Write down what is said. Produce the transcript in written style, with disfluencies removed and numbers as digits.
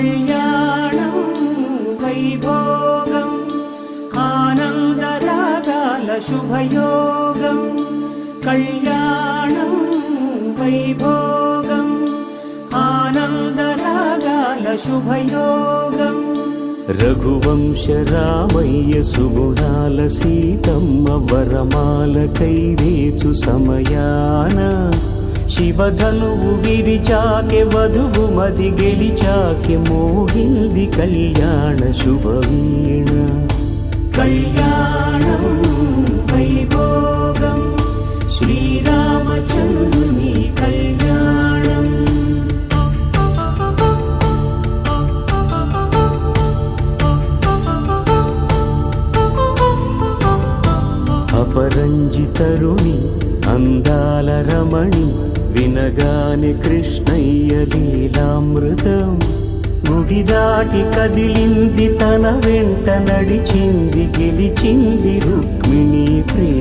కళ్యాణం వైభోగం ఆనందరాగాల శుభయోగం కళ్యాణం వైభోగం ఆనందరాగాల శుభయోగం రఘువంశ రామయ్య సుగుణాల సీతమ్మ వరమాల కైవేచు సమయాన శివధనువు విరిచాకె వధువు మది గెలిచాకె మోగింది కళ్యాణ శుభవీణ కళ్యాణం వైభోగం శ్రీరామచంద్రుని కళ్యాణం అపరంజితరుణి అందాల రమణి వినగానే కృష్ణయ్య లీలామృతం గుడి దాటి కదిలింది తన వెంట నడిచింది గెలిచింది రుక్మిణి ప్రేమ